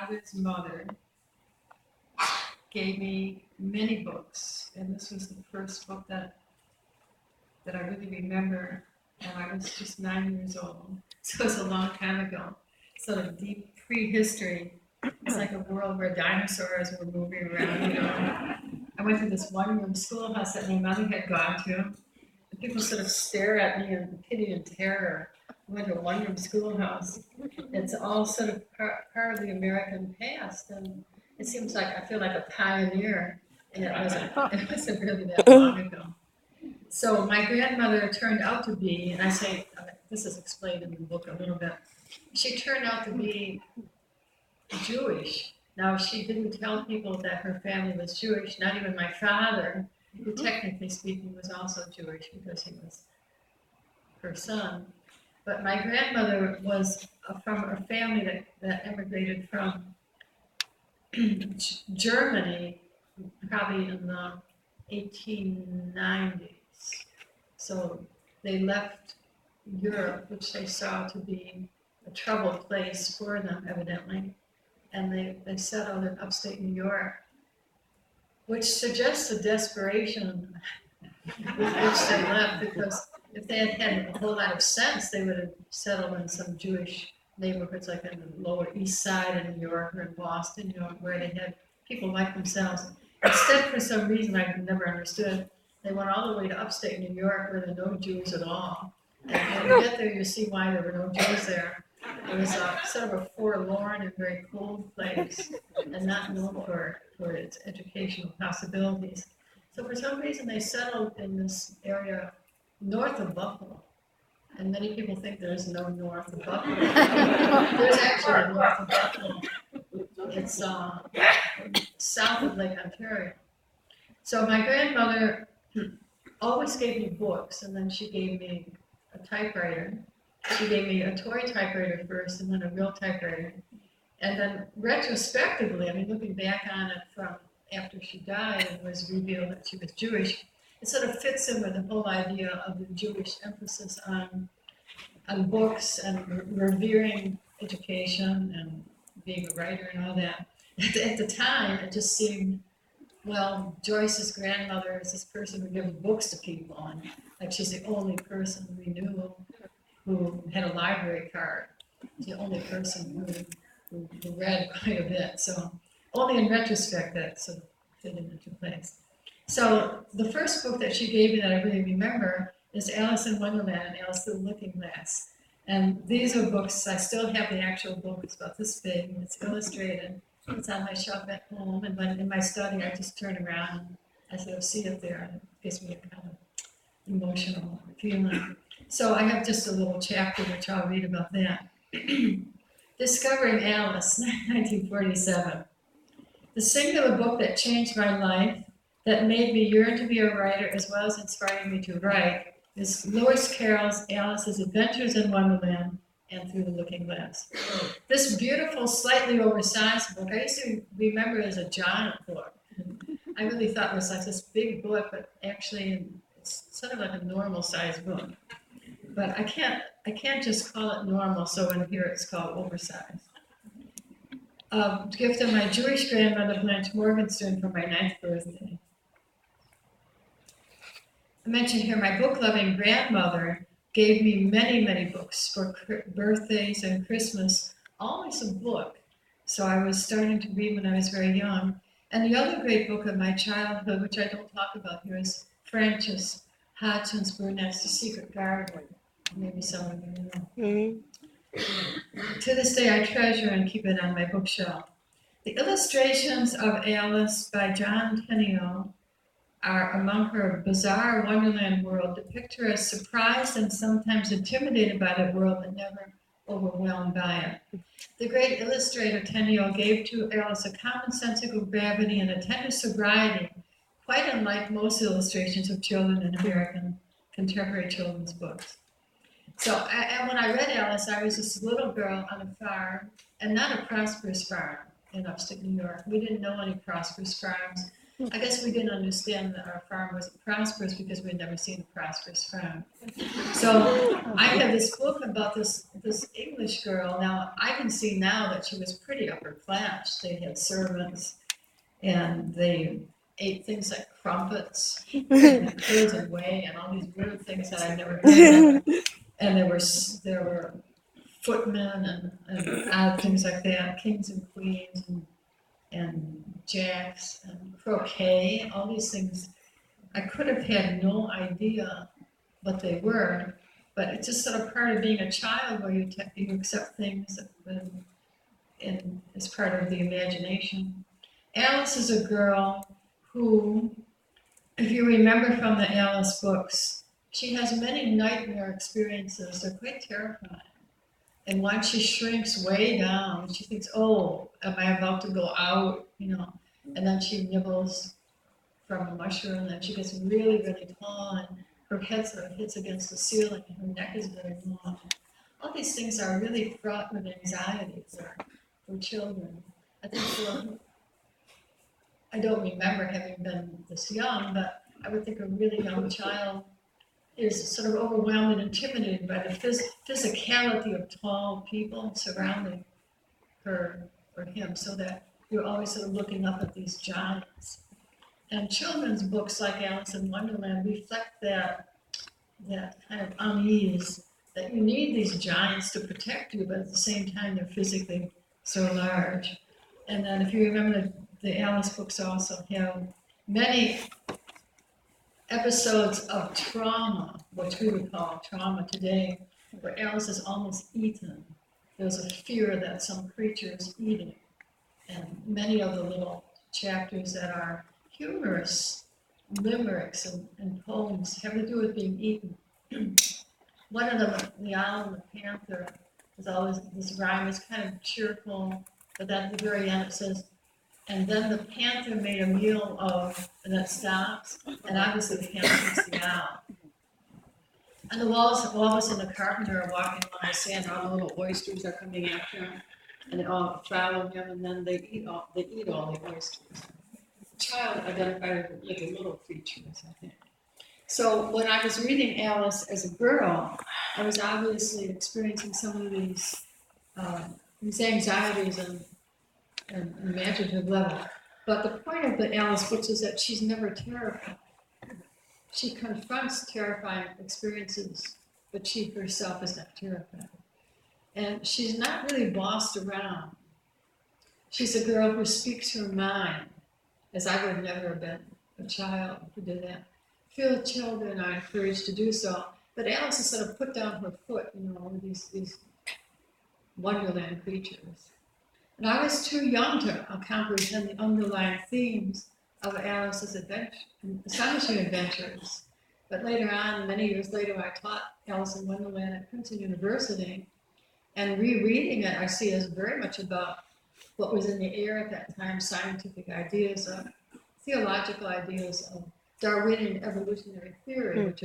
father's mother gave me many books, and this was the first book that I really remember, and I was just 9 years old. So it was a long time ago, sort of deep prehistory. It's like a world where dinosaurs were moving around, you know. I went to this one-room schoolhouse that my mother had gone to, and people sort of stare at me in pity and terror. I went to a one-room schoolhouse. It's all sort of part of the American past, and it seems like I feel like a pioneer, and it wasn't really that long ago. So my grandmother turned out to be, and I say, this is explained in the book a little bit, she turned out to be Jewish. Now, she didn't tell people that her family was Jewish, not even my father, who technically speaking was also Jewish because he was her son. But my grandmother was from a family that immigrated from Germany, probably in the 1890s. So they left Europe, which they saw to be a troubled place for them, evidently, and they settled in upstate New York, which suggests a desperation with which they left, because if they had had a whole lot of sense, they would have settled in some Jewish neighborhoods like in the Lower East Side in New York or in Boston, you know, where they had people like themselves. Instead, for some reason I've never understood, they went all the way to upstate New York where there are no Jews at all. And when you get there, you see why there were no Jews there. It was sort of a forlorn and very cold place, and not known for its educational possibilities. So for some reason, they settled in this area north of Buffalo. And many people think there's no north of Buffalo. There's actually a north of Buffalo. It's south of Lake Ontario. So my grandmother always gave me books, and then she gave me a typewriter. She gave me a toy typewriter first, and then a real typewriter. And then retrospectively, I mean, looking back on it from after she died and was revealed that she was Jewish, it sort of fits in with the whole idea of the Jewish emphasis on books and revering education and being a writer and all that. At the time, it just seemed, well, Joyce's grandmother is this person who gives books to people, and like she's the only person we knew who had a library card. She's the only person who read quite a bit. So only in retrospect that sort of fit into place. So the first book that she gave me that I really remember is Alice in Wonderland and Alice Through the Looking Glass. And these are books, I still have the actual book, it's about this big, and it's illustrated. It's on my shelf at home, and when in my study, I just turn around and I sort of see it there, and it gives me a kind of emotional feeling. So I have just a little chapter which I'll read about that. Discovering Alice, 1947. The singular book that changed my life, that made me yearn to be a writer as well as inspiring me to write, is Joyce Carol's Alice's Adventures in Wonderland and Through the Looking Glass. This beautiful, slightly oversized book, I used to remember it as a giant book. I really thought it was like this big book, but actually it's sort of like a normal sized book. But I can't just call it normal, so in here it's called oversized. Gift of my Jewish grandmother, Blanche Morgenstern, for my 9th birthday. I mentioned here my book-loving grandmother gave me many, many books for birthdays and Christmas, always a book. So I was starting to read when I was very young. And the other great book of my childhood, which I don't talk about here, is Frances Hodgins Burnett's The Secret Garden. Maybe some of you know. To this day, I treasure and keep it on my bookshelf. The illustrations of Alice by John Tenniel are among her bizarre Wonderland world, depict her as surprised and sometimes intimidated by the world, but never overwhelmed by it. The great illustrator Tenniel gave to Alice a commonsensical gravity and a tender sobriety, quite unlike most illustrations of children in American contemporary children's books. So when I read Alice, I was this little girl on a farm, and not a prosperous farm in upstate New York. We didn't know any prosperous farms. I guess we didn't understand that our farm wasn't prosperous because we'd never seen a prosperous farm. So I had this book about this English girl. Now I can see now that she was pretty upper class. They had servants, and they ate things like crumpets and curds and whey and all these weird things that I'd never heard of. And there were footmen and odd things like that, kings and queens and jacks and croquet, all these things. I could have had no idea what they were, but it's just sort of part of being a child where you accept things as part of the imagination. Alice is a girl who, if you remember from the Alice books, she has many nightmare experiences. They're quite terrifying. And once she shrinks way down, she thinks, oh, am I about to go out? And then she nibbles from a mushroom, and then she gets really, really tall, and her head sort of hits against the ceiling, and her neck is very long. All these things are really fraught with anxiety for children. I think I don't remember having been this young, but I would think a really young child is sort of overwhelmed and intimidated by the physicality of tall people surrounding her or him, so that you're always sort of looking up at these giants. And children's books like Alice in Wonderland reflect that kind of unease, that you need these giants to protect you, but at the same time they're physically so large. And then if you remember, the Alice books also have many episodes of trauma, which we would call trauma today, where Alice is almost eaten. There's a fear that some creature is eating. And many of the little chapters that are humorous limericks and poems have to do with being eaten. One of them, the owl and the panther, is always, this rhyme is kind of cheerful, but then at the very end it says, and then the panther made a meal of, and that stops, and obviously the panther eats the owl. And the walrus and the carpenter are walking along the sand, all the little oysters are coming after him, and they all follow him, and then they eat all the oysters. The child identified with the little creatures, I think. So when I was reading Alice as a girl, I was obviously experiencing some of these anxieties and imaginative level. But the point of the Alice books is that she's never terrified. She confronts terrifying experiences, but she herself is not terrified. And she's not really bossed around. She's a girl who speaks her mind, as I would never have been a child who did that. Few children are encouraged to do so, but Alice has sort of put down her foot, with these wonderland creatures. And I was too young to comprehend the underlying themes of Alice's astonishing adventures. But later on, many years later, I taught Alice in Wonderland at Princeton University, and rereading it, I see as very much about what was in the air at that time, scientific ideas, theological ideas of Darwinian evolutionary theory, which